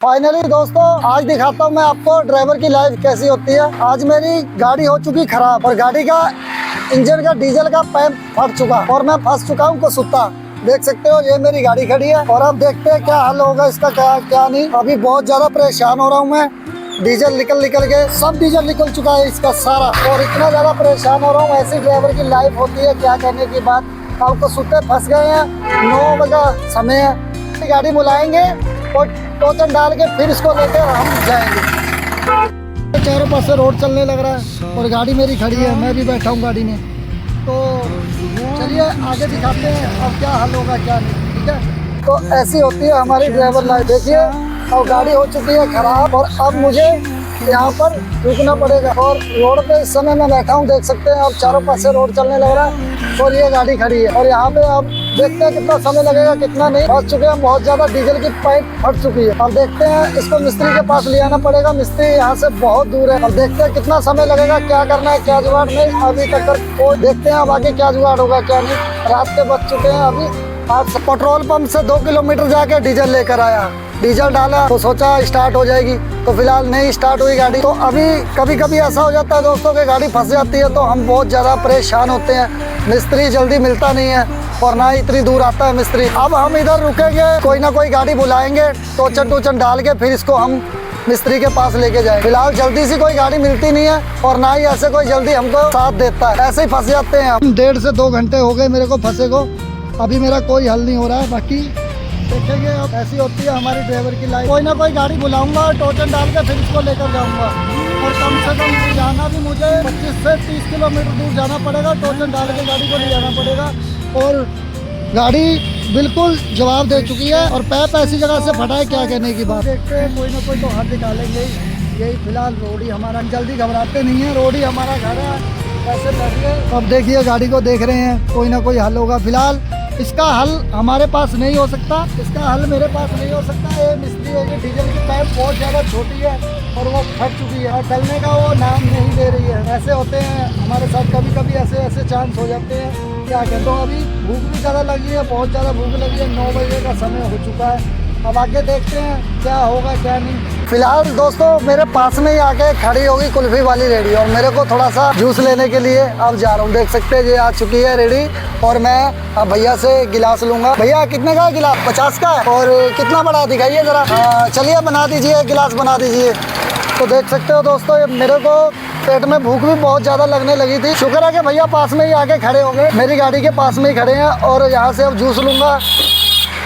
Finally दोस्तों आज दिखाता हूँ मैं आपको ड्राइवर की लाइफ कैसी होती है। आज मेरी गाड़ी हो चुकी खराब और गाड़ी का इंजन का डीजल का पाइप फट चुका और मैं फंस चुका हूँ कुसुत्ता। देख सकते हो ये मेरी गाड़ी खड़ी है और अब देखते हैं क्या हल होगा इसका, क्या नहीं। अभी बहुत ज्यादा परेशान हो रहा हूँ मैं। डीजल निकल के सब डीजल निकल चुका है इसका सारा और इतना ज्यादा परेशान हो रहा हूँ। ऐसी ड्राइवर की लाइफ होती है, क्या कहने की बात। अब कुसुत्ते फंस गए हैं, 9 बजे समय है। गाड़ी बुलाएंगे और टोचन डाल के फिर इसको लेकर हम जाएंगे। चारों पास से रोड चलने लग रहा है और गाड़ी मेरी खड़ी है, मैं भी बैठा हूँ गाड़ी में। तो चलिए आगे दिखाते हैं अब क्या हल होगा क्या नहीं, ठीक है। तो ऐसी होती है हमारी ड्राइवर लाइफ। देखिए अब गाड़ी हो चुकी है खराब और अब मुझे यहाँ पर रुकना पड़ेगा और रोड पे इस समय मैं बैठा हूँ। देख सकते हैं अब चारों पास से रोड चलने लग रहा है और ये गाड़ी खड़ी है और यहाँ पे अब देखते हैं कितना समय लगेगा कितना नहीं। फंस चुके हैं, बहुत ज्यादा डीजल की पाइप फट चुकी है। अब देखते हैं इसको मिस्त्री के पास ले आना पड़ेगा। मिस्त्री यहाँ से बहुत दूर है। अब देखते हैं कितना समय लगेगा, क्या करना है, क्या जुगाड़ नहीं अभी तक को देखते हैं अब आगे क्या जुगाड़ होगा क्या नहीं। रात के बज चुके हैं अभी। आज पेट्रोल पंप से 2 किलोमीटर जाके डीजल लेकर आया। डीजल डाला तो सोचा स्टार्ट हो जाएगी, तो फिलहाल नहीं स्टार्ट हुई गाड़ी। तो अभी कभी कभी ऐसा हो जाता है दोस्तों कि गाड़ी फंस जाती है तो हम बहुत ज़्यादा परेशान होते हैं। मिस्त्री जल्दी मिलता नहीं है और ना इतनी दूर आता है मिस्त्री। अब हम इधर रुकेंगे, कोई ना कोई गाड़ी बुलाएंगे, टोचन डाल के फिर इसको हम मिस्त्री के पास लेके जाएंगे। फिलहाल जल्दी से कोई गाड़ी मिलती नहीं है और ना ही ऐसे कोई जल्दी हमको साथ देता है, ऐसे ही फंस जाते हैं हम। 1.5 से 2 घंटे हो गए मेरे को फंसे को, अभी मेरा कोई हल नहीं हो रहा है। बाकी देखेंगे अब ऐसी होती है हमारी ड्राइवर की लाइफ। कोई ना कोई गाड़ी बुलाऊंगा, टोचन डाल के फिर इसको लेकर जाऊंगा और कम से कम जाना भी मुझे 25 से 30 किलोमीटर दूर जाना पड़ेगा। टोचन डाल के गाड़ी को ले जाना पड़ेगा और गाड़ी बिल्कुल जवाब दे चुकी है और पैप ऐसी जगह से फटा है, क्या कहने की बात। देखते हैं कोई ना कोई तो हल निकालेंगे। यही फिलहाल रोड ही हमारा, जल्दी घबराते नहीं है, रोड ही हमारा घर है, ऐसे लगे। अब देखिए गाड़ी को देख रहे हैं, कोई ना कोई हल होगा। फिलहाल इसका हल हमारे पास नहीं हो सकता, इसका हल मेरे पास नहीं हो सकता। ये मिस्त्री है कि डीजल की पाइप बहुत ज़्यादा छोटी है और वो फट चुकी है और चलने का वो नाम नहीं दे रही है। ऐसे होते हैं हमारे साथ, कभी कभी ऐसे चांस हो जाते हैं। क्या कहते हो, अभी भूख भी ज़्यादा लगी है, बहुत ज़्यादा भूख लगी है। 9 बजे का समय हो चुका है। अब आगे देखते हैं क्या होगा क्या नहीं। फिलहाल दोस्तों मेरे पास में ही आके खड़ी होगी कुल्फी वाली रेडी और मेरे को थोड़ा सा जूस लेने के लिए अब जा रहा हूँ। देख सकते हैं ये आ चुकी है रेडी और मैं अब भैया से गिलास लूंगा। भैया कितने का है गिलास? 50 का है। और कितना बड़ा दिखाइए जरा। चलिए बना दीजिए, गिलास बना दीजिए। तो देख सकते हो दोस्तों ये मेरे को पेट में भूख भी बहुत ज़्यादा लगने लगी थी। शुक्र है कि भैया पास में ही आके खड़े हो गए, मेरी गाड़ी के पास में ही खड़े हैं और यहाँ से अब जूस लूँगा।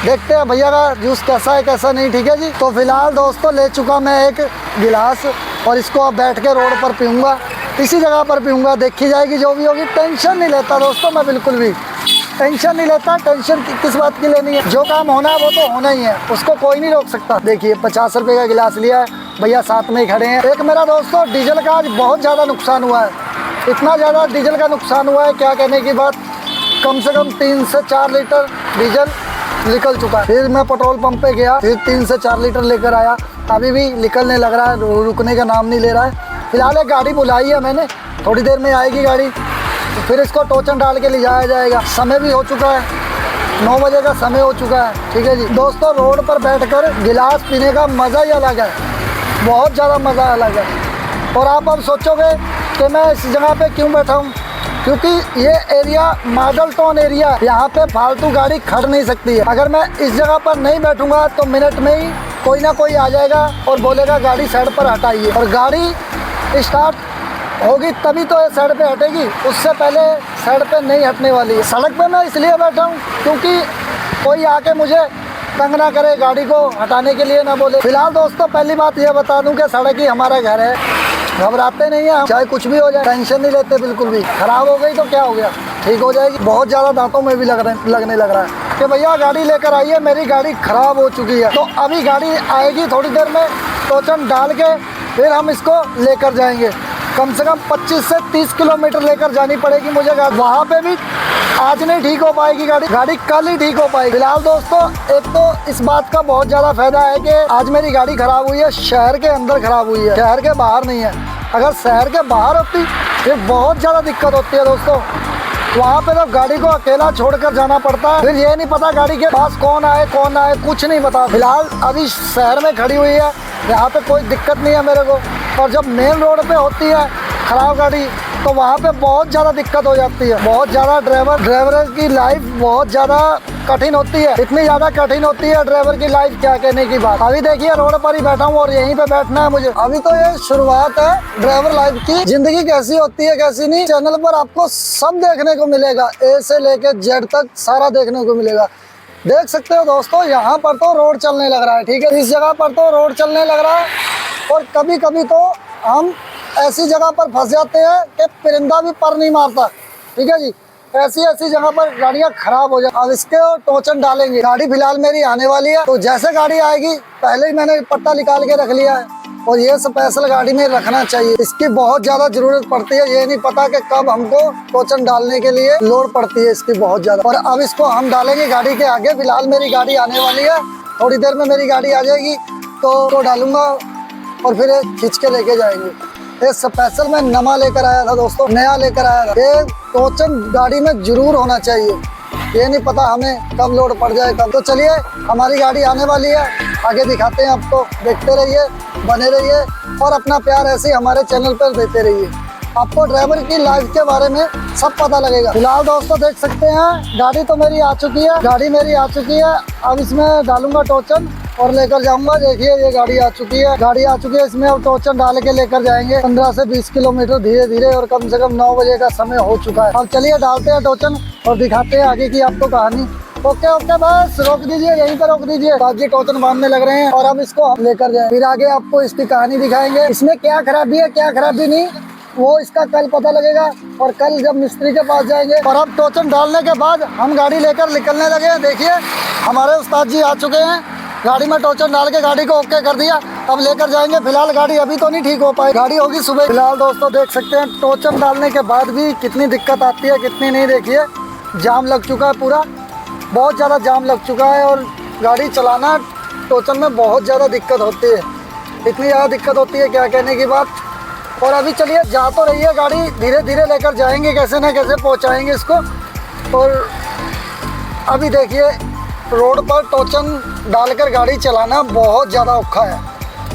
देखते हैं भैया का जूस कैसा है कैसा नहीं, ठीक है जी। तो फिलहाल दोस्तों ले चुका मैं एक गिलास और इसको अब बैठ के रोड पर पीऊँगा, इसी जगह पर पीऊँगा। देखी जाएगी जो भी होगी। टेंशन नहीं लेता दोस्तों मैं, बिल्कुल भी टेंशन नहीं लेता। टेंशन किस बात की लेनी है, जो काम होना है वो तो होना ही है, उसको कोई नहीं रोक सकता। देखिए 50 रुपये का गिलास लिया है, भैया साथ में ही खड़े हैं। एक मेरा दोस्तों डीजल का आज बहुत ज़्यादा नुकसान हुआ है, इतना ज़्यादा डीजल का नुकसान हुआ है क्या कहने की बात। कम से कम 3 से 4 लीटर डीजल निकल चुका है। फिर मैं पेट्रोल पंप पे गया, फिर 3 से 4 लीटर लेकर आया, अभी भी निकलने लग रहा है, रुकने का नाम नहीं ले रहा है। फिलहाल एक गाड़ी बुलाई है मैंने, थोड़ी देर में आएगी गाड़ी, तो फिर इसको टोचन डाल के ले जाया जाएगा। समय भी हो चुका है, 9 बजे का समय हो चुका है, ठीक है जी। दोस्तों रोड पर बैठकर गिलास पीने का मज़ा ही अलग है, बहुत ज़्यादा मज़ा अलग है। और आप अब सोचोगे कि मैं इस जगह पे क्यों बैठा हूँ, क्योंकि ये एरिया मॉडल टाउन एरिया है, यहाँ पे फालतू गाड़ी खड़ नहीं सकती है। अगर मैं इस जगह पर नहीं बैठूंगा तो मिनट में ही कोई ना कोई आ जाएगा और बोलेगा गाड़ी साइड पर हटाइए, और गाड़ी स्टार्ट होगी तभी तो ये साइड पे हटेगी, उससे पहले साइड पे नहीं हटने वाली है। सड़क पे मैं इसलिए बैठा हूँ क्योंकि कोई आके मुझे तंग ना करे, गाड़ी को हटाने के लिए ना बोले। फिलहाल दोस्तों पहली बात ये बता दूं कि सड़क ही हमारा घर है, घबराते नहीं है, चाहे कुछ भी हो जाए, टेंशन नहीं लेते बिल्कुल भी। खराब हो गई तो क्या हो गया, ठीक हो जाएगी। बहुत ज़्यादा दांतों में भी लगने लग रहा है कि भैया गाड़ी लेकर आइए, मेरी गाड़ी खराब हो चुकी है। तो अभी गाड़ी आएगी थोड़ी देर में, टोचन डाल के फिर हम इसको लेकर जाएंगे। कम से कम 25 से 30 किलोमीटर लेकर जानी पड़ेगी मुझे। वहाँ पे भी आज नहीं ठीक हो पाएगी गाड़ी कल ही ठीक हो पाएगी। फिलहाल दोस्तों एक तो इस बात का बहुत ज़्यादा फायदा है कि आज मेरी गाड़ी खराब हुई है शहर के अंदर खराब हुई है, शहर के बाहर नहीं है। अगर शहर के बाहर होती फिर बहुत ज़्यादा दिक्कत होती है दोस्तों। वहाँ पे तो गाड़ी को अकेला छोड़कर जाना पड़ता है, फिर ये नहीं पता गाड़ी के पास कौन आए कुछ नहीं पता। फिलहाल अभी शहर में खड़ी हुई है, यहाँ पे कोई दिक्कत नहीं है मेरे को। और जब मेन रोड पे होती है खराब गाड़ी तो वहाँ पे बहुत ज़्यादा दिक्कत हो जाती है। बहुत ज़्यादा ड्राइवर की लाइफ बहुत ज़्यादा कठिन होती है, इतनी ज़्यादा कठिन होती है ड्राइवर की लाइफ, क्या कहने की बात। अभी देखिए रोड पर ही बैठा हूँ और यहीं पे बैठना है मुझे। अभी तो ये शुरुआत है ड्राइवर लाइफ की। जिंदगी कैसी होती है कैसी नहीं, चैनल पर आपको सब देखने को मिलेगा, ए से लेके जेड तक सारा देखने को मिलेगा। देख सकते हो दोस्तों, यहाँ पर तो रोड चलने लग रहा है, ठीक है। इस जगह पर तो रोड चलने लग रहा है और कभी कभी तो हम ऐसी जगह पर फंस जाते हैं कि परिंदा भी पर नहीं मारता, ठीक है जी। ऐसी जगह पर गाड़ियाँ खराब हो जाए। अब इसके टोचन डालेंगे। गाड़ी फिलहाल मेरी आने वाली है, तो जैसे गाड़ी आएगी पहले ही मैंने पट्टा निकाल के रख लिया है और ये स्पेशल गाड़ी में रखना चाहिए। इसकी बहुत ज़्यादा ज़रूरत पड़ती है, ये नहीं पता कि कब हमको टोचन डालने के लिए लोड पड़ती है इसकी बहुत ज़्यादा। और अब इसको हम डालेंगे गाड़ी के आगे। फिलहाल मेरी गाड़ी आने वाली है, थोड़ी देर में मेरी गाड़ी आ जाएगी तो डालूंगा और फिर खींच के लेके जाएंगे। ये स्पेशल मैं नया लेकर आया था दोस्तों, नया लेकर आया था। ये टोचन गाड़ी में जरूर होना चाहिए, ये नहीं पता हमें कब लोड पड़ जाए कब। तो चलिए हमारी गाड़ी आने वाली है, आगे दिखाते हैं आपको। देखते रहिए, बने रहिए और अपना प्यार ऐसे ही हमारे चैनल पर देते रहिए। आपको ड्राइवर की लाइफ के बारे में सब पता लगेगा। फिलहाल दोस्तों देख सकते हैं गाड़ी तो मेरी आ चुकी है, गाड़ी मेरी आ चुकी है। अब इसमें डालूंगा टोचन और लेकर जाऊंगा। देखिए ये गाड़ी आ चुकी है, गाड़ी आ चुकी है। इसमें अब टोचन डाल के लेकर जाएंगे 15 से 20 किलोमीटर धीरे धीरे, और कम से कम 9 बजे का समय हो चुका है। अब चलिए डालते हैं टोचन और दिखाते हैं आगे की आपको कहानी। ओके ओके, बस रोक दीजिए, यहीं पर रोक दीजिए। बाजी टोचन बांधने लग रहे हैं और अब इसको हम लेकर जाए, फिर आगे आपको इसकी कहानी दिखाएंगे। इसमें क्या खराबी है क्या खराबी नहीं, वो इसका कल पता लगेगा और कल जब मिस्त्री के पास जाएंगे। और अब टोचन डालने के बाद हम गाड़ी लेकर निकलने लगे हैं। देखिए हमारे उस्ताद जी आ चुके हैं, गाड़ी में टोचन डाल के गाड़ी को ओके कर दिया। अब लेकर जाएंगे। फिलहाल गाड़ी अभी तो नहीं ठीक हो पाई, गाड़ी होगी सुबह। फिलहाल दोस्तों देख सकते हैं टोचन डालने के बाद भी कितनी दिक्कत आती है कितनी नहीं। देखिए जाम लग चुका है, पूरा बहुत ज़्यादा जाम लग चुका है और गाड़ी चलाना टोचन में बहुत ज़्यादा दिक्कत होती है, इतनी ज़्यादा दिक्कत होती है क्या कहने की बात। और अभी चलिए जा तो रही है गाड़ी, धीरे धीरे लेकर जाएंगे, कैसे न कैसे पहुंचाएंगे इसको। और अभी देखिए रोड पर टोचन डालकर गाड़ी चलाना बहुत ज़्यादा औखा है,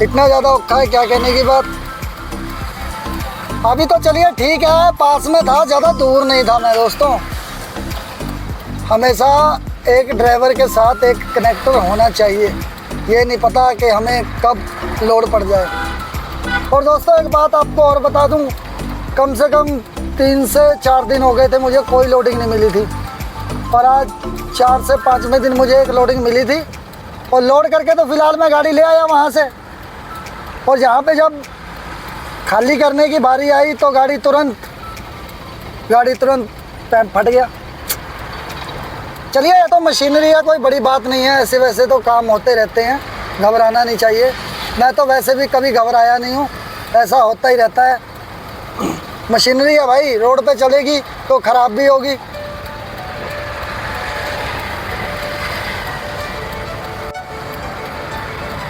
इतना ज़्यादा औखा है क्या कहने की बात। अभी तो चलिए ठीक है, पास में था, ज़्यादा दूर नहीं था मैं दोस्तों। हमेशा एक ड्राइवर के साथ एक कनेक्टर होना चाहिए, ये नहीं पता कि हमें कब लोड पड़ जाए। और दोस्तों एक बात आपको और बता दूं, कम से कम 3 से 4 दिन हो गए थे मुझे कोई लोडिंग नहीं मिली थी, और आज 4 से 5वें दिन मुझे एक लोडिंग मिली थी। और लोड करके तो फिलहाल मैं गाड़ी ले आया वहाँ से, और यहाँ पे जब खाली करने की बारी आई तो गाड़ी तुरंत पैंप फट गया। चलिए ये तो मशीनरी है, कोई बड़ी बात नहीं है, ऐसे वैसे तो काम होते रहते हैं, घबराना नहीं चाहिए। मैं तो वैसे भी कभी घबराया नहीं हूँ, ऐसा होता ही रहता है। मशीनरी है भाई, रोड पे चलेगी तो ख़राब भी होगी।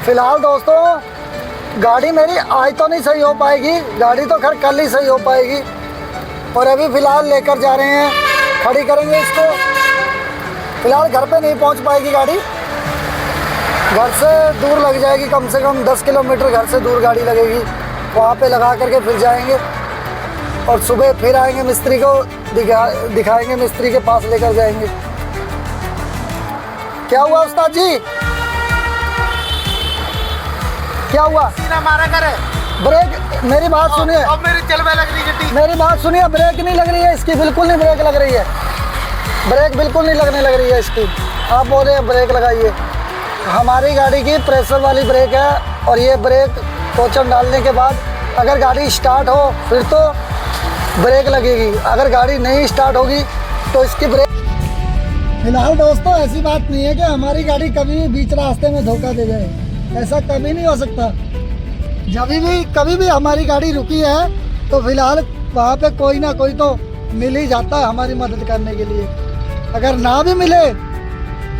फिलहाल दोस्तों गाड़ी मेरी आज तो नहीं सही हो पाएगी, गाड़ी तो खैर कल ही सही हो पाएगी। और अभी फ़िलहाल लेकर जा रहे हैं, खड़ी करेंगे इसको। फिलहाल घर पे नहीं पहुंच पाएगी गाड़ी, घर से दूर लग जाएगी, कम से कम 10 किलोमीटर घर से दूर गाड़ी लगेगी। वहाँ पे लगा करके फिर जाएंगे और सुबह फिर आएंगे, मिस्त्री को दिखाएंगे, मिस्त्री के पास लेकर जाएंगे। क्या हुआ उस्ताद जी, क्या हुआ? हमारा घर है। ब्रेक, मेरी बात सुनिए, अब मेरी चलने लग रही है, मेरी बात सुनिए, ब्रेक नहीं लग रही है इसकी, बिल्कुल नहीं ब्रेक लग रही है, ब्रेक बिल्कुल नहीं लगने लग रही है इसकी। आप बोल रहे हैं ब्रेक लगाइए, हमारी गाड़ी की प्रेशर वाली ब्रेक है और ये ब्रेक टोचन डालने के बाद अगर गाड़ी स्टार्ट हो फिर तो ब्रेक लगेगी, अगर गाड़ी नहीं स्टार्ट होगी तो इसकी ब्रेक। फिलहाल दोस्तों ऐसी बात नहीं है कि हमारी गाड़ी कभी बीच रास्ते में धोखा दे जाए, ऐसा कभी नहीं हो सकता। जब भी कभी भी हमारी गाड़ी रुकी है तो फिलहाल वहाँ पे कोई ना कोई तो मिल ही जाता है हमारी मदद करने के लिए, अगर ना भी मिले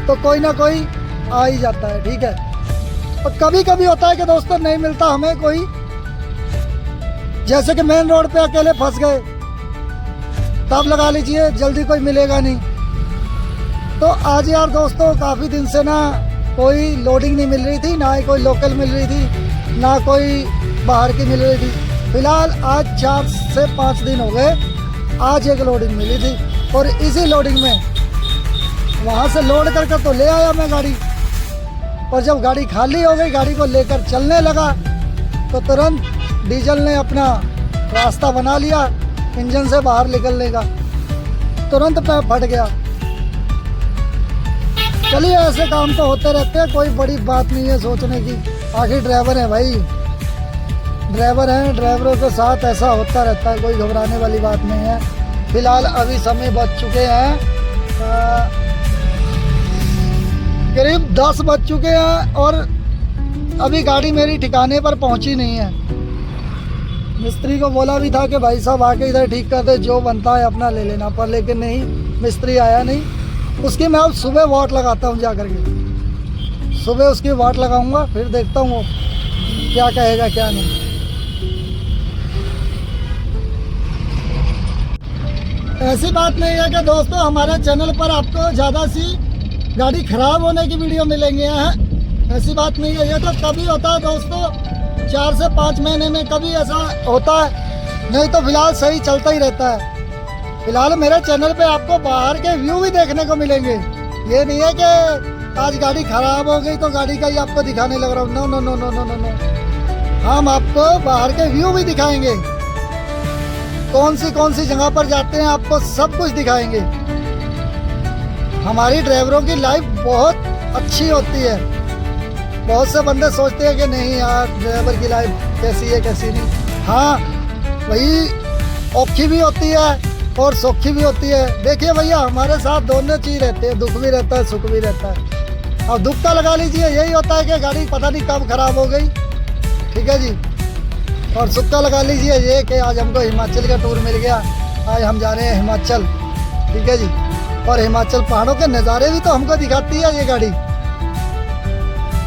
तो कोई ना कोई आ ही जाता है, ठीक है। और कभी कभी होता है कि दोस्तों नहीं मिलता हमें कोई, जैसे कि मेन रोड पे अकेले फंस गए तब लगा लीजिए, जल्दी कोई मिलेगा नहीं। तो आज यार दोस्तों काफ़ी दिन से ना कोई लोडिंग नहीं मिल रही थी, ना ही कोई लोकल मिल रही थी, ना कोई बाहर की मिल रही थी। फिलहाल आज 4 से 5 दिन हो गए, आज एक लोडिंग मिली थी और इसी लोडिंग में वहाँ से लोड करके तो ले आया मैं गाड़ी। और जब गाड़ी खाली हो गई, गाड़ी को लेकर चलने लगा तो तुरंत डीजल ने अपना रास्ता बना लिया इंजन से बाहर निकलने का, तुरंत पैर फट गया। चलिए ऐसे काम तो होते रहते हैं, कोई बड़ी बात नहीं है सोचने की। आखिर ड्राइवर है भाई, ड्राइवर हैं, ड्राइवरों के साथ ऐसा होता रहता है, कोई घबराने वाली बात नहीं है। फिलहाल अभी समय बज चुके हैं करीब 10 बज चुके हैं और अभी गाड़ी मेरी ठिकाने पर पहुंची नहीं है। मिस्त्री को बोला भी था कि भाई साहब आके इधर ठीक कर दे, जो बनता है अपना ले लेना, पर लेकिन नहीं, मिस्त्री आया नहीं। उसकी मैं अब सुबह वाट लगाता हूँ, जा करके सुबह उसकी वाट लगाऊंगा, फिर देखता हूँ क्या कहेगा क्या नहीं। ऐसी बात नहीं है कि दोस्तों हमारे चैनल पर आपको ज़्यादा सी गाड़ी खराब होने की वीडियो मिलेंगे हैं, ऐसी बात नहीं है। ये तो कभी होता है दोस्तों, 4 से 5 महीने में कभी ऐसा होता है, नहीं तो फिलहाल सही चलता ही रहता है। फिलहाल मेरे चैनल पे आपको बाहर के व्यू भी देखने को मिलेंगे। ये नहीं है कि आज गाड़ी खराब हो गई तो गाड़ी का ही आपको दिखाने लग रहा हूँ, no no no no no no no. हम आपको बाहर के व्यू भी दिखाएंगे, कौन सी जगह पर जाते हैं आपको सब कुछ दिखाएंगे। हमारी ड्राइवरों की लाइफ बहुत अच्छी होती है। बहुत से बंदे सोचते हैं कि नहीं यार ड्राइवर की लाइफ कैसी है कैसी नहीं। हाँ वही औखी भी होती है और सौखी भी होती है। देखिए भैया हमारे साथ दोनों चीज़ रहते हैं, दुख भी रहता है सुख भी रहता है। और दुख का लगा लीजिए यही होता है कि गाड़ी पता नहीं कब खराब हो गई, ठीक है जी। और सुख का लगा लीजिए ये कि आज हमको हिमाचल का टूर मिल गया, आज हम जा रहे हैं हिमाचल, ठीक है जी। और हिमाचल पहाड़ों के नज़ारे भी तो हमको दिखाती है ये गाड़ी,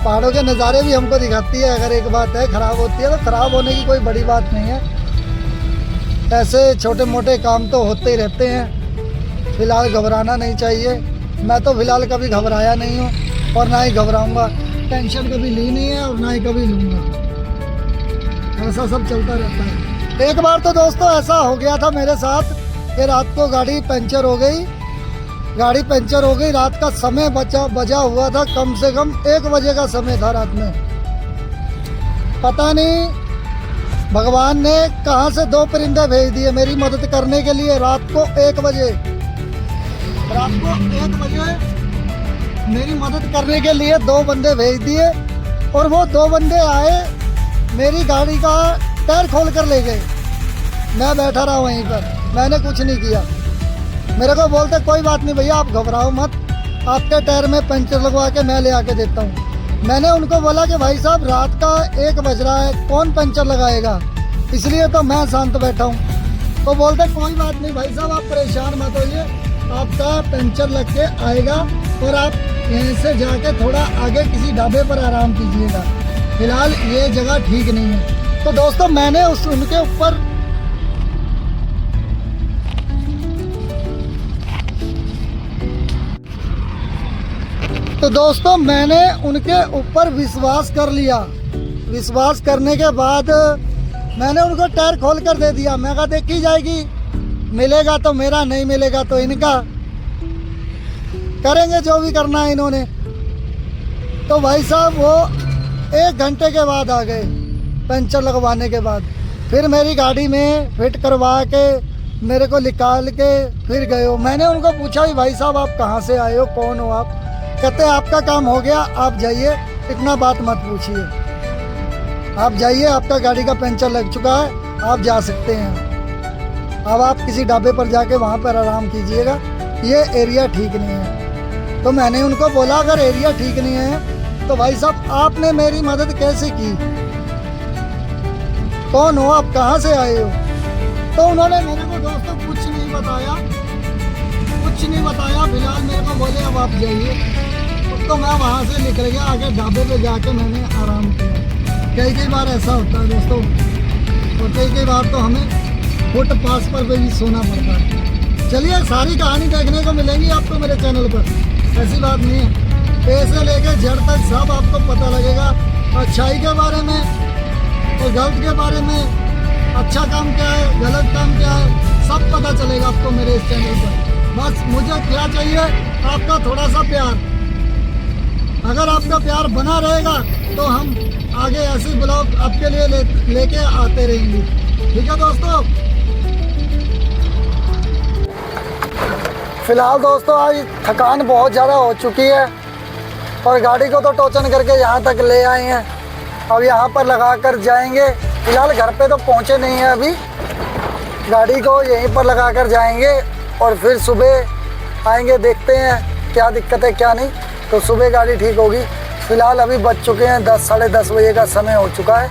पहाड़ों के नज़ारे भी हमको दिखाती है। अगर एक बात है ख़राब होती है तो ख़राब होने की कोई बड़ी बात नहीं है, ऐसे छोटे मोटे काम तो होते ही रहते हैं। फिलहाल घबराना नहीं चाहिए, मैं तो फिलहाल कभी घबराया नहीं हूँ और ना ही घबराऊँगा। टेंशन कभी ली नहीं है और ना ही कभी लूँगा, ऐसा सब चलता रहता है। एक बार तो दोस्तों ऐसा हो गया था मेरे साथ कि रात को गाड़ी पंचर हो गई, रात का समय बजा हुआ था, कम से कम 1 बजे का समय था रात में। पता नहीं भगवान ने कहां से 2 परिंदे भेज दिए मेरी मदद करने के लिए। रात को 1 बजे मेरी मदद करने के लिए 2 बंदे भेज दिए और वो 2 बंदे आए, मेरी गाड़ी का टायर खोल कर ले गए। मैं बैठा रहा वहीं पर, मैंने कुछ नहीं किया। मेरे को बोलते कोई बात नहीं भैया आप घबराओ मत, आपके टायर में पंचर लगवा के मैं ले आके देता हूँ। मैंने उनको बोला कि भाई साहब रात का 1 बज रहा है, कौन पंचर लगाएगा, इसलिए तो मैं शांत बैठा हूँ। तो बोलते कोई बात नहीं भाई साहब आप परेशान मत होइए, आपका पंचर लग के आएगा और आप यहीं से जाके थोड़ा आगे किसी ढाबे पर आराम कीजिएगा, फिलहाल ये जगह ठीक नहीं है। तो दोस्तों मैंने उनके ऊपर उनके ऊपर विश्वास कर लिया। विश्वास करने के बाद मैंने उनको टायर खोल कर दे दिया। मैं कहा देखी जाएगी, मिलेगा तो मेरा, नहीं मिलेगा तो इनका, करेंगे जो भी करना है इन्होंने। तो भाई साहब वो 1 घंटे के बाद आ गए पंचर लगवाने के बाद, फिर मेरी गाड़ी में फिट करवा के मेरे को निकाल के फिर गए हो। मैंने उनको पूछा भी भाई साहब आप कहाँ से आए हो, कौन हो आप? कहते आपका काम हो गया, आप जाइए, इतना बात मत पूछिए, आप जाइए, आपका गाड़ी का पंचर लग चुका है, आप जा सकते हैं। अब आप किसी ढाबे पर जाके वहाँ पर आराम कीजिएगा, ये एरिया ठीक नहीं है। तो मैंने उनको बोला अगर एरिया ठीक नहीं है तो भाई साहब आपने मेरी मदद कैसे की, कौन हो आप, कहाँ से आए हो? तो उन्होंने मेरे को दोस्तों कुछ नहीं बताया। फिलहाल मेरे को बोले अब आप जाइए, तो मैं वहाँ से निकल गया, आगे ढाबे पे जाके मैंने आराम किया। कई बार ऐसा होता है दोस्तों, और कई बार तो हमें फुटपाथ पर भी सोना पड़ता है। चलिए सारी कहानी देखने को मिलेंगी आपको मेरे चैनल पर, ऐसी बात नहीं है। पैसे लेके जड़ तक सब आपको पता लगेगा, अच्छाई के बारे में और गलत के बारे में, अच्छा काम क्या है गलत काम क्या है, सब पता चलेगा आपको मेरे इस चैनल पर। बस मुझे क्या चाहिए, आपका थोड़ा सा प्यार। अगर आपका प्यार बना रहेगा तो हम आगे ऐसे ब्लॉग आपके लिए लेके आते रहेंगे। ठीक है दोस्तों। फिलहाल दोस्तों आज थकान बहुत ज़्यादा हो चुकी है और गाड़ी को तो टोचन करके यहाँ तक ले आए हैं। अब यहाँ पर लगा कर जाएंगे। फिलहाल घर पे तो पहुँचे नहीं हैं अभी, गाड़ी को यहीं पर लगा कर जाएंगे और फिर सुबह आएंगे, देखते हैं क्या दिक्कत है क्या नहीं, तो सुबह गाड़ी ठीक होगी। फिलहाल अभी बज चुके हैं 10 साढ़े 10 बजे का समय हो चुका है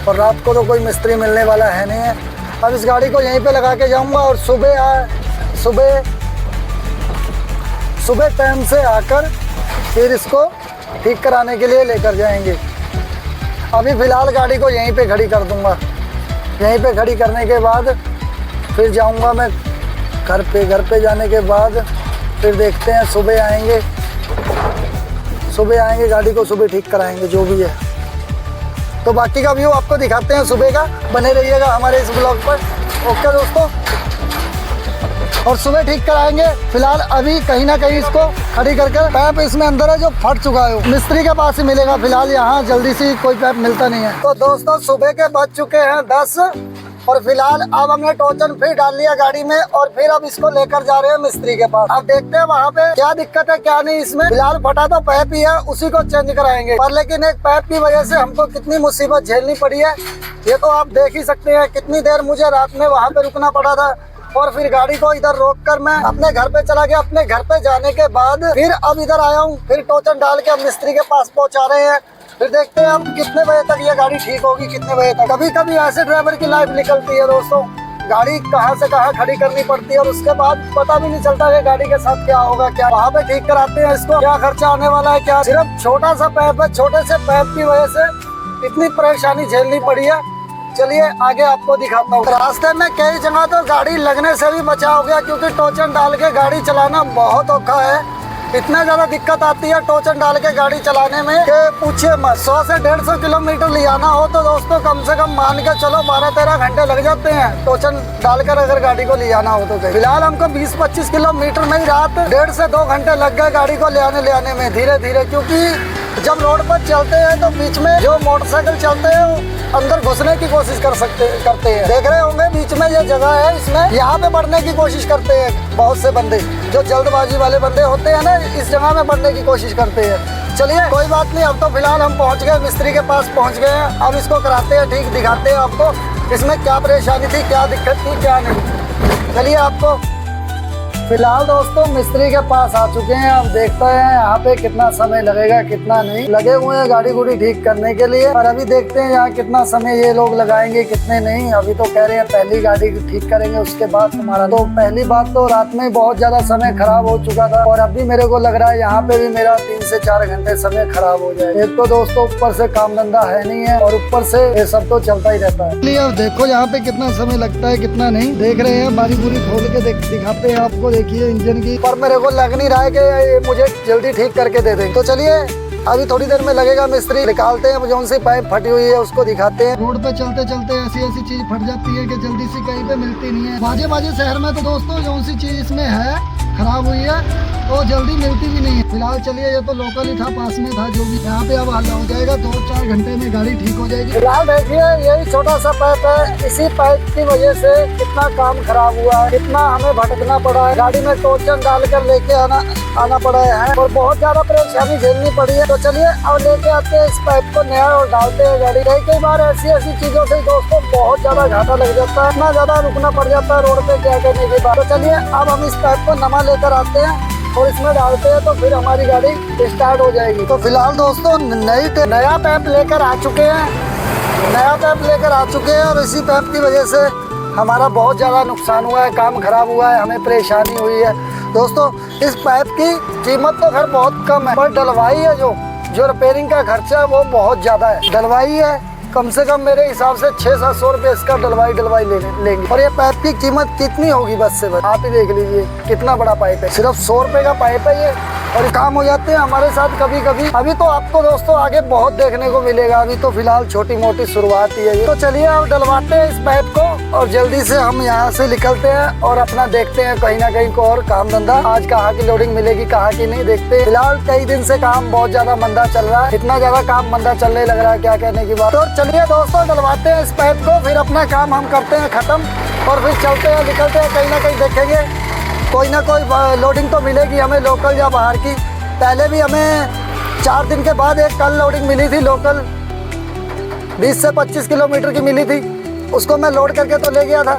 और रात को तो कोई मिस्त्री मिलने वाला है नहीं है। अब इस गाड़ी को यहीं पे लगा के जाऊंगा और सुबह टाइम से आकर फिर इसको ठीक कराने के लिए लेकर जाएंगे। अभी फ़िलहाल गाड़ी को यहीं पे खड़ी कर दूंगा। यहीं पे खड़ी करने के बाद फिर जाऊंगा मैं घर पे जाने के बाद फिर देखते हैं, सुबह आएंगे गाड़ी को सुबह ठीक कराएंगे जो भी है। तो बाकी का व्यू आपको दिखाते हैं सुबह का, बने रहिएगा हमारे इस ब्लॉग पर। ओके दोस्तों, और सुबह ठीक कराएंगे। फिलहाल अभी कहीं ना कहीं इसको खड़ी करके पैप इसमें अंदर है जो फट चुका है, मिस्त्री के पास ही मिलेगा। फिलहाल यहाँ जल्दी से कोई पैप मिलता नहीं है। तो दोस्तों सुबह के बज चुके हैं 10 और फिलहाल अब हमने टोचन फिर डाल लिया गाड़ी में और फिर अब इसको लेकर जा रहे हैं मिस्त्री के पास। अब देखते हैं वहाँ पे क्या दिक्कत है क्या नहीं इसमें। फिलहाल फटा तो पैप ही है, उसी को चेंज कराएंगे। पर लेकिन एक पैप की वजह से हमको कितनी मुसीबत झेलनी पड़ी है ये तो आप देख ही सकते हैं। कितनी देर मुझे रात में वहाँ पे रुकना पड़ा था और फिर गाड़ी को इधर रोककर मैं अपने घर पे चला गया। अपने घर पे जाने के बाद फिर अब इधर आया हूँ, फिर टोचन डाल के अब मिस्त्री के पास पहुँचा रहे हैं। फिर देखते हैं अब कितने बजे तक ये गाड़ी ठीक होगी, कितने बजे तक। कभी कभी ऐसे ड्राइवर की लाइफ निकलती है दोस्तों, गाड़ी कहाँ से कहाँ खड़ी करनी पड़ती है और उसके बाद पता भी नहीं चलता कि गाड़ी के साथ क्या होगा। क्या वहाँ पे ठीक कराते हैं इसको, क्या खर्चा आने वाला है क्या। सिर्फ छोटा सा पैप है, छोटे से पैप की वजह से इतनी परेशानी झेलनी पड़ी है। चलिए आगे आपको दिखाता हूँ। रास्ते में कई जगह तो गाड़ी लगने से भी बचा हो गया, क्योंकि टोचन डाल के गाड़ी चलाना बहुत औखा है। इतना ज्यादा दिक्कत आती है टोचन डाल के गाड़ी चलाने में कि पूछिए मत। 100 से 150 किलोमीटर ले आना हो तो दोस्तों कम से कम मान के चलो 12-13 घंटे लग जाते हैं टोचन डालकर अगर गाड़ी को ले आना हो तो। फिलहाल हमको 20-25 किलोमीटर में ही रात 1.5 से 2 घंटे लग गए गाड़ी को ले आने में धीरे धीरे। क्योंकि जब रोड पर चलते हैं तो बीच में जो मोटरसाइकिल चलते हैं अंदर घुसने की कोशिश करते हैं। देख रहे होंगे बीच में ये जगह है, इसमें यहाँ पे बढ़ने की कोशिश करते हैं बहुत से बंदे, जो जल्दबाजी वाले बंदे होते हैं ना, इस जगह में बढ़ने की कोशिश करते हैं। चलिए कोई बात नहीं, अब तो फिलहाल हम पहुँच गए, मिस्त्री के पास पहुँच गए हैं। अब इसको कराते हैं ठीक, दिखाते हैं आपको इसमें क्या परेशानी थी, क्या दिक्कत थी, क्या नहीं। चलिए आपको फिलहाल दोस्तों मिस्त्री के पास आ चुके हैं। अब देखते हैं यहाँ पे कितना समय लगेगा कितना नहीं। लगे हुए हैं गाड़ी गुड़ी ठीक करने के लिए, और अभी देखते हैं यहाँ कितना समय ये लोग लगाएंगे कितने नहीं। अभी तो कह रहे हैं पहली गाड़ी ठीक करेंगे उसके बाद तुम्हारा। तो पहली बात तो रात में बहुत ज्यादा समय खराब हो चुका था और अभी मेरे को लग रहा है यहाँ पे भी मेरा 3 से 4 घंटे समय खराब हो जाए। एक तो दोस्तों ऊपर से काम धंधा है नहीं है और ऊपर से ये सब तो चलता ही रहता है। अब देखो यहाँ पे कितना समय लगता है कितना नहीं, देख रहे हैं। बारी बुरी खोल के दिखाते हैं आपको, देखिए इंजन की। पर मेरे को लग नहीं रहा है कि मुझे जल्दी ठीक करके दे दें। तो चलिए अभी थोड़ी देर में लगेगा मिस्त्री, निकालते हैं जो सी पाइप फटी हुई है उसको दिखाते हैं। रोड पे चलते चलते ऐसी चीज फट जाती है कि जल्दी से कहीं पे मिलती नहीं है। बाजे शहर में तो दोस्तों जो सी चीज इसमें है खराब हुई है तो जल्दी मिलती भी नहीं है। फिलहाल चलिए ये तो लोकल ही था, पास में था जो भी, यहाँ पे अब हल्ला हो जाएगा, 2-4 घंटे में गाड़ी ठीक हो जाएगी। फिलहाल देखिए यही छोटा सा पाइप है, इसी पाइप की वजह से कितना काम खराब हुआ है, कितना हमें भटकना पड़ा है, गाड़ी में टोचन डाल कर लेके आना पड़ा है और बहुत ज्यादा परेशानी झेलनी पड़ी है। तो चलिए अब लेके आते हैं इस पाइप को नया और डालते हैं गाड़ी। कई बार ऐसी चीजों से दोस्तों बहुत ज्यादा घाटा लग जाता है, इतना ज्यादा रुकना पड़ जाता है रोड पे क्या करने के बाद। तो चलिए अब हम इस पाइप को नवा लेकर आते हैं और इसमें डालते हैं तो फिर हमारी गाड़ी स्टार्ट हो जाएगी। तो फिलहाल दोस्तों नया पैप लेकर आ चुके हैं और इसी पैप की वजह से हमारा बहुत ज़्यादा नुकसान हुआ है, काम खराब हुआ है, हमें परेशानी हुई है। दोस्तों इस पाइप की कीमत तो खैर बहुत कम है, पर डलवाई है जो रिपेयरिंग का खर्चा है वो बहुत ज़्यादा है। डलवाई है कम से कम मेरे हिसाब से 600-700 रुपये इसका डलवाई लेंगे। और ये पाइप की कीमत कितनी होगी बस से बस आप ही देख लीजिए कितना बड़ा पाइप है। सिर्फ 100 रुपये का पाइप है ये, और काम हो जाते हैं हमारे साथ कभी कभी। अभी तो आपको दोस्तों आगे बहुत देखने को मिलेगा, अभी तो फिलहाल छोटी मोटी शुरुआत ही है ये। तो चलिए अब डलवाते हैं इस पाइप को और जल्दी से हम यहाँ से निकलते हैं और अपना देखते हैं कहीं ना कहीं को और काम धंधा। आज कहाँ की लोडिंग मिलेगी कहाँ की नहीं देखते हैं। फिलहाल कई दिन से काम बहुत ज्यादा मंदा चल रहा है, इतना ज्यादा काम मंदा चलने लग रहा है क्या कहने की बात। तो चलिए दोस्तों डलवाते हैं इस पाइप को, फिर अपना काम हम करते हैं खत्म और फिर चलते हैं निकलते हैं। कहीं ना कहीं देखेंगे कोई ना कोई लोडिंग तो मिलेगी हमें लोकल या बाहर की। पहले भी हमें 4 दिन के बाद एक कल लोडिंग मिली थी लोकल, 20 से 25 किलोमीटर की मिली थी। उसको मैं लोड करके तो ले गया था,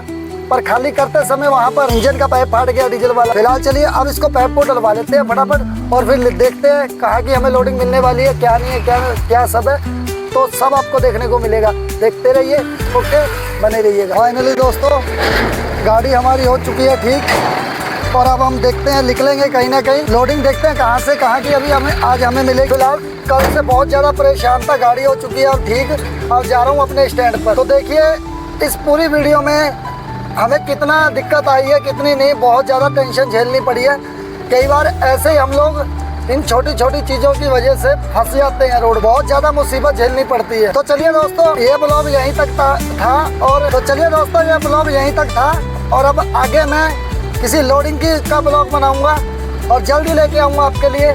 पर खाली करते समय वहाँ पर इंजन का पाइप फाट गया डीजल वाला। फिलहाल चलिए अब इसको पाइप को डलवा लेते हैं फटाफट और फिर देखते हैं कहाँ की हमें लोडिंग मिलने वाली है, क्या नहीं है, क्या सब है। तो सब आपको देखने को मिलेगा, देखते रहिए, ओके बने रहिएगा। फाइनली दोस्तों गाड़ी हमारी हो चुकी है ठीक, और अब हम देखते हैं निकलेंगे कहीं ना कहीं लोडिंग, देखते हैं कहाँ से कहाँ की अभी आज हमें मिलेगी। फिलहाल कल से बहुत ज़्यादा परेशान था, गाड़ी हो चुकी है अब ठीक। अब जा रहा हूँ अपने स्टैंड पर। तो देखिए इस पूरी वीडियो में हमें कितना दिक्कत आई है कितनी नहीं, बहुत ज़्यादा टेंशन झेलनी पड़ी है। कई बार ऐसे ही हम लोग इन छोटी छोटी चीज़ों की वजह से फंस जाते हैं, रोड बहुत ज़्यादा मुसीबत झेलनी पड़ती है। तो चलिए दोस्तों ये ब्लॉग यहीं तक था और तो चलिए दोस्तों ये ब्लॉग यहीं तक था, और अब आगे मैं किसी लोडिंग का ब्लॉग बनाऊंगा और जल्दी लेके आऊँगा आपके लिए,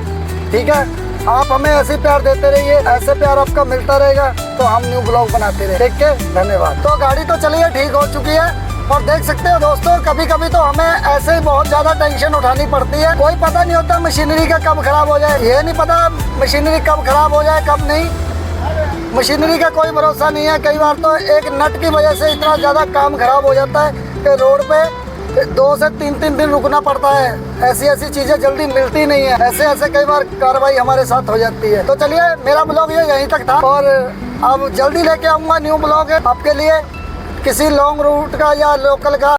ठीक है। आप हमें ऐसे प्यार देते रहिए, ऐसे प्यार आपका मिलता रहेगा तो हम न्यू ब्लॉग बनाते रहे, ठीक है। धन्यवाद। तो गाड़ी तो चलिए ठीक हो चुकी है, और देख सकते हो दोस्तों कभी कभी तो हमें ऐसे ही बहुत ज़्यादा टेंशन उठानी पड़ती है। कोई पता नहीं होता मशीनरी का कब खराब हो जाए, ये नहीं पता मशीनरी कब खराब हो जाए कब नहीं। मशीनरी का कोई भरोसा नहीं है। कई बार तो एक नट की वजह से इतना ज़्यादा काम खराब हो जाता है कि रोड पे 2 से 3 दिन रुकना पड़ता है। ऐसी चीज़ें जल्दी मिलती नहीं है, ऐसे कई बार कार्रवाई हमारे साथ हो जाती है। तो चलिए मेरा ब्लॉग ये यहीं तक था, और अब जल्दी लेके आऊँगा न्यू ब्लॉग आपके लिए, किसी लॉन्ग रूट का या लोकल का।